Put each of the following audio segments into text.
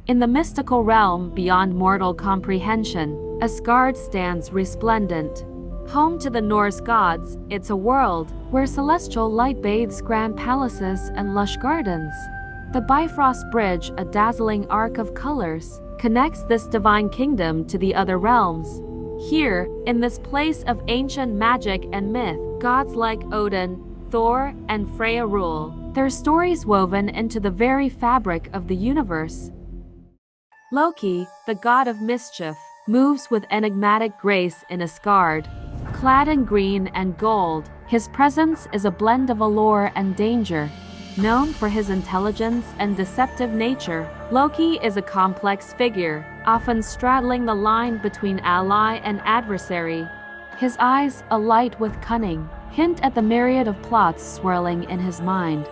In the mystical realm beyond mortal comprehension, Asgard stands resplendent. Home to the Norse gods, it's a world where celestial light bathes grand palaces and lush gardens. The Bifrost Bridge, a dazzling arc of colors, connects this divine kingdom to the other realms. Here, in this place of ancient magic and myth, gods like Odin, Thor, and Freya rule, their stories woven into the very fabric of the universe. Loki, the god of mischief, moves with enigmatic grace in Asgard. Clad in green and gold, his presence is a blend of allure and danger. Known for his intelligence and deceptive nature, Loki is a complex figure, often straddling the line between ally and adversary. His eyes, alight with cunning, hint at the myriad of plots swirling in his mind.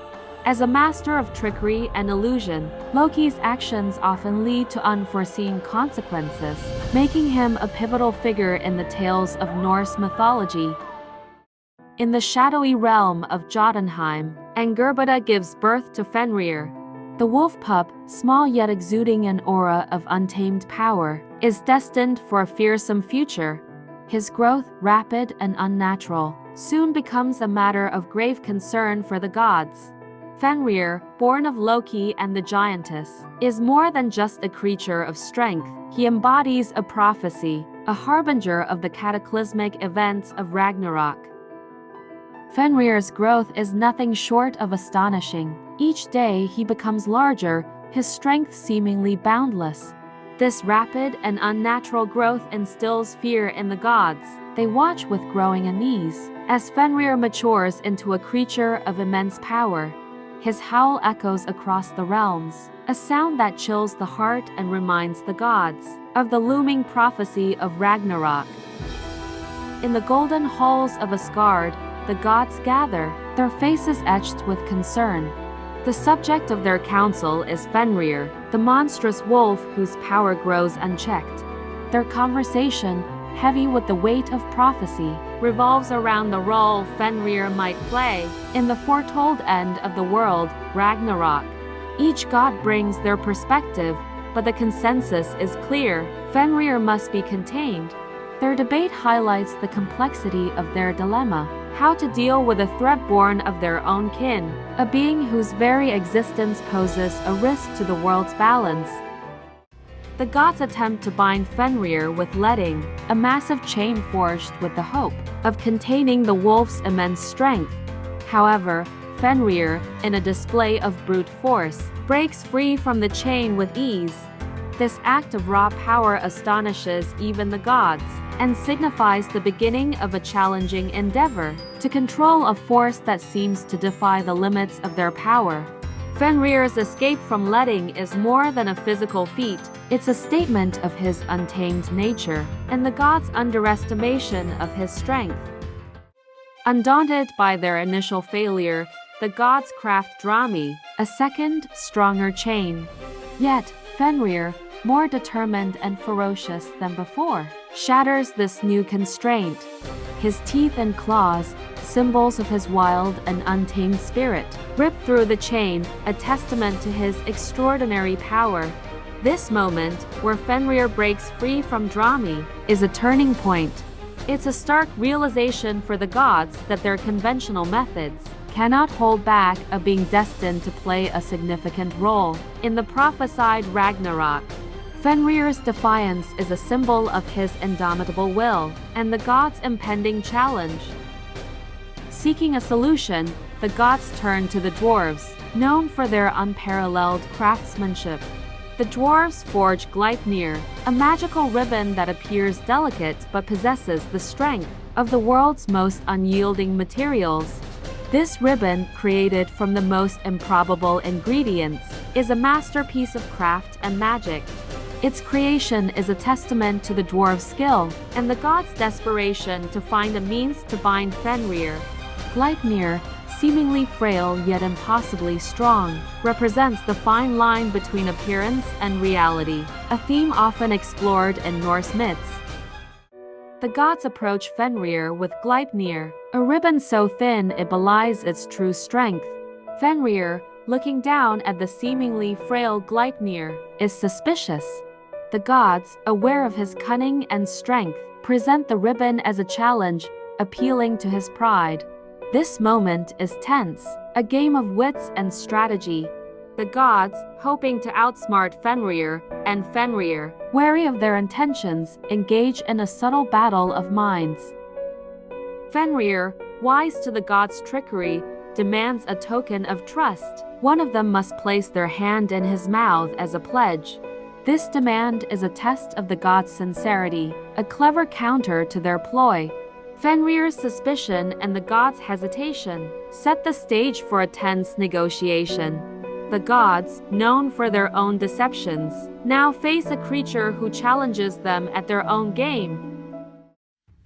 As a master of trickery and illusion, Loki's actions often lead to unforeseen consequences, making him a pivotal figure in the tales of Norse mythology. In the shadowy realm of Jotunheim, Angerboda gives birth to Fenrir. The wolf pup, small yet exuding an aura of untamed power, is destined for a fearsome future. His growth, rapid and unnatural, soon becomes a matter of grave concern for the gods. Fenrir, born of Loki and the giantess, is more than just a creature of strength. He embodies a prophecy, a harbinger of the cataclysmic events of Ragnarok. Fenrir's growth is nothing short of astonishing. Each day he becomes larger, his strength seemingly boundless. This rapid and unnatural growth instills fear in the gods. They watch with growing unease as Fenrir matures into a creature of immense power. His howl echoes across the realms, a sound that chills the heart and reminds the gods of the looming prophecy of Ragnarok. In the golden halls of Asgard, the gods gather, their faces etched with concern. The subject of their council is Fenrir, the monstrous wolf whose power grows unchecked. Their conversation, heavy with the weight of prophecy, revolves around the role Fenrir might play in the foretold end of the world, Ragnarok. Each god brings their perspective, but the consensus is clear: Fenrir must be contained. Their debate highlights the complexity of their dilemma: how to deal with a threat born of their own kin, a being whose very existence poses a risk to the world's balance. The gods attempt to bind Fenrir with letting, a massive chain forged with the hope of containing the wolf's immense strength. However, Fenrir, in a display of brute force, breaks free from the chain with ease. This act of raw power astonishes even the gods, and signifies the beginning of a challenging endeavor to control a force that seems to defy the limits of their power. Fenrir's escape from letting is more than a physical feat. It's a statement of his untamed nature, and the gods' underestimation of his strength. Undaunted by their initial failure, the gods craft Drami, a second, stronger chain. Yet, Fenrir, more determined and ferocious than before, shatters this new constraint. His teeth and claws, symbols of his wild and untamed spirit, rip through the chain, a testament to his extraordinary power. This moment, where Fenrir breaks free from Drami, is a turning point. It's a stark realization for the gods that their conventional methods cannot hold back a being destined to play a significant role in the prophesied Ragnarok. Fenrir's defiance is a symbol of his indomitable will and the gods' impending challenge. Seeking a solution, the gods turn to the dwarves, known for their unparalleled craftsmanship. The dwarves forge Gleipnir, a magical ribbon that appears delicate but possesses the strength of the world's most unyielding materials. This ribbon, created from the most improbable ingredients, is a masterpiece of craft and magic. Its creation is a testament to the dwarves' skill and the gods' desperation to find a means to bind Fenrir. Gleipnir, seemingly frail yet impossibly strong, represents the fine line between appearance and reality, a theme often explored in Norse myths. The gods approach Fenrir with Gleipnir, a ribbon so thin it belies its true strength. Fenrir, looking down at the seemingly frail Gleipnir, is suspicious. The gods, aware of his cunning and strength, present the ribbon as a challenge, appealing to his pride. This moment is tense, a game of wits and strategy. The gods, hoping to outsmart Fenrir, and Fenrir, wary of their intentions, engage in a subtle battle of minds. Fenrir, wise to the gods' trickery, demands a token of trust. One of them must place their hand in his mouth as a pledge. This demand is a test of the gods' sincerity, a clever counter to their ploy. Fenrir's suspicion and the gods' hesitation set the stage for a tense negotiation. The gods, known for their own deceptions, now face a creature who challenges them at their own game.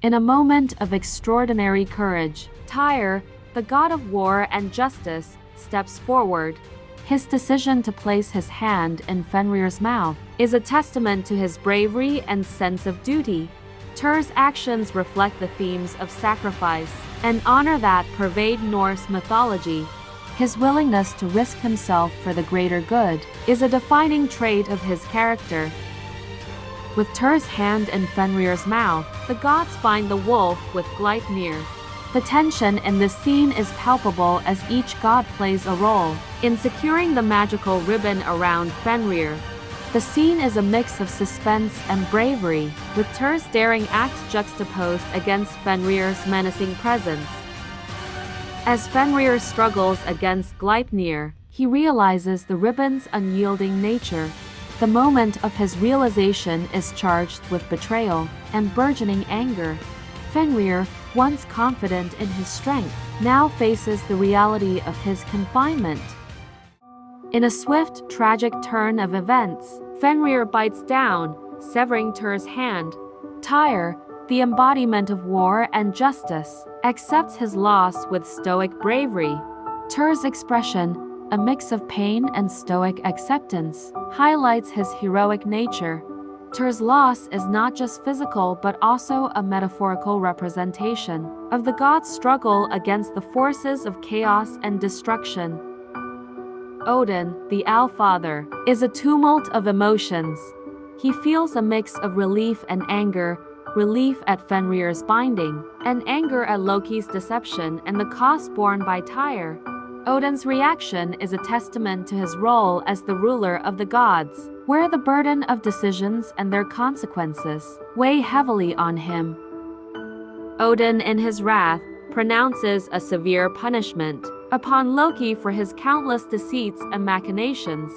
In a moment of extraordinary courage, Tyr, the god of war and justice, steps forward. His decision to place his hand in Fenrir's mouth is a testament to his bravery and sense of duty. Tyr's actions reflect the themes of sacrifice and honor that pervade Norse mythology. His willingness to risk himself for the greater good is a defining trait of his character. With Tyr's hand in Fenrir's mouth, the gods bind the wolf with Gleipnir. The tension in this scene is palpable as each god plays a role in securing the magical ribbon around Fenrir. The scene is a mix of suspense and bravery, with Tyr's daring act juxtaposed against Fenrir's menacing presence. As Fenrir struggles against Gleipnir, he realizes the ribbon's unyielding nature. The moment of his realization is charged with betrayal and burgeoning anger. Fenrir, once confident in his strength, now faces the reality of his confinement. In a swift, tragic turn of events, Fenrir bites down, severing Tyr's hand. Tyr, the embodiment of war and justice, accepts his loss with stoic bravery. Tyr's expression, a mix of pain and stoic acceptance, highlights his heroic nature. Tyr's loss is not just physical but also a metaphorical representation of the gods' struggle against the forces of chaos and destruction. Odin, the Allfather, is a tumult of emotions. He feels a mix of relief and anger, relief at Fenrir's binding, and anger at Loki's deception and the cost borne by Tyr. Odin's reaction is a testament to his role as the ruler of the gods, where the burden of decisions and their consequences weigh heavily on him. Odin, in his wrath, pronounces a severe punishment upon Loki for his countless deceits and machinations.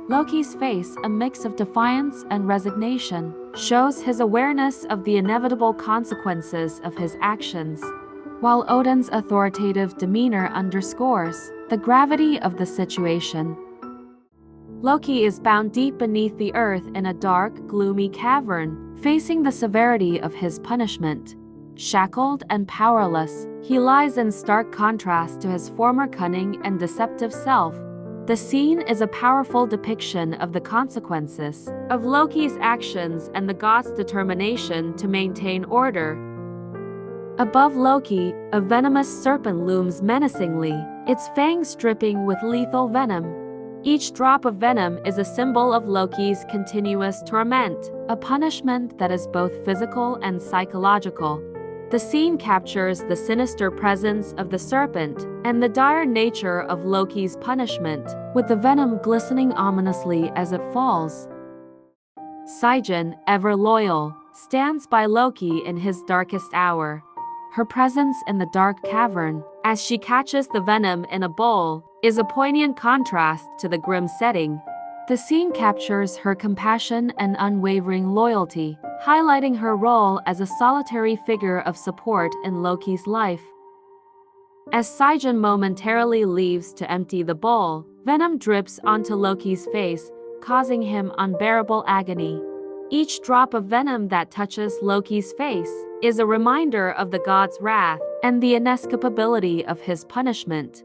Loki's face, a mix of defiance and resignation, shows his awareness of the inevitable consequences of his actions, while Odin's authoritative demeanor underscores the gravity of the situation. Loki is bound deep beneath the earth in a dark, gloomy cavern, facing the severity of his punishment. Shackled and powerless, he lies in stark contrast to his former cunning and deceptive self. The scene is a powerful depiction of the consequences of Loki's actions and the gods' determination to maintain order. Above Loki, a venomous serpent looms menacingly, its fangs dripping with lethal venom. Each drop of venom is a symbol of Loki's continuous torment, a punishment that is both physical and psychological. The scene captures the sinister presence of the serpent and the dire nature of Loki's punishment, with the venom glistening ominously as it falls. Sigyn, ever loyal, stands by Loki in his darkest hour. Her presence in the dark cavern, as she catches the venom in a bowl, is a poignant contrast to the grim setting. The scene captures her compassion and unwavering loyalty, highlighting her role as a solitary figure of support in Loki's life. As Sigyn momentarily leaves to empty the bowl, venom drips onto Loki's face, causing him unbearable agony. Each drop of venom that touches Loki's face is a reminder of the god's wrath and the inescapability of his punishment.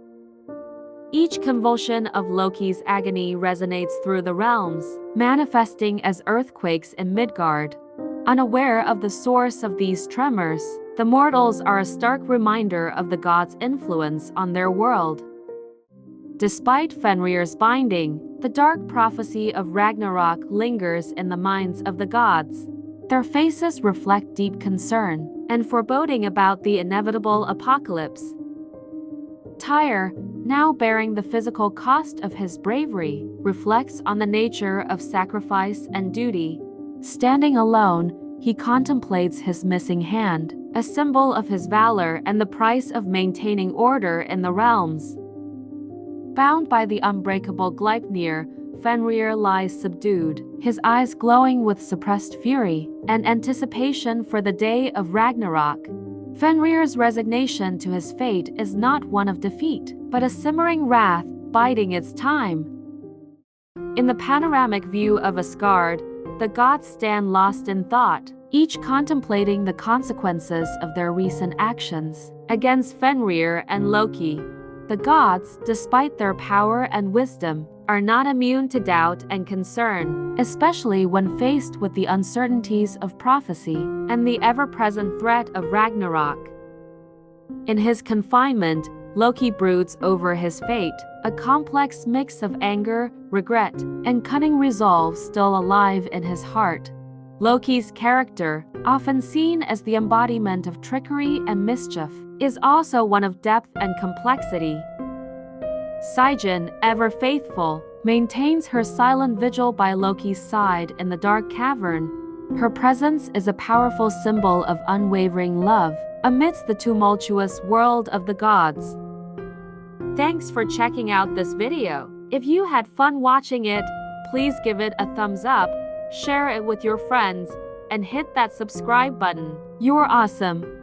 Each convulsion of Loki's agony resonates through the realms, manifesting as earthquakes in Midgard. Unaware of the source of these tremors, the mortals are a stark reminder of the gods' influence on their world. Despite Fenrir's binding, the dark prophecy of Ragnarok lingers in the minds of the gods. Their faces reflect deep concern and foreboding about the inevitable apocalypse. Tyr, now bearing the physical cost of his bravery, reflects on the nature of sacrifice and duty. Standing alone, he contemplates his missing hand, a symbol of his valor and the price of maintaining order in the realms. Bound by the unbreakable Gleipnir, Fenrir lies subdued, his eyes glowing with suppressed fury and anticipation for the day of Ragnarok. Fenrir's resignation to his fate is not one of defeat, but a simmering wrath biding its time. In the panoramic view of Asgard, the gods stand lost in thought, each contemplating the consequences of their recent actions against Fenrir and Loki. The gods, despite their power and wisdom, are not immune to doubt and concern, especially when faced with the uncertainties of prophecy and the ever-present threat of Ragnarok. In his confinement, Loki broods over his fate, a complex mix of anger, regret, and cunning resolve still alive in his heart. Loki's character, often seen as the embodiment of trickery and mischief, is also one of depth and complexity. Sigyn, ever faithful, maintains her silent vigil by Loki's side in the dark cavern. Her presence is a powerful symbol of unwavering love amidst the tumultuous world of the gods. Thanks for checking out this video. If you had fun watching it, please give it a thumbs up, share it with your friends, and hit that subscribe button. You're awesome!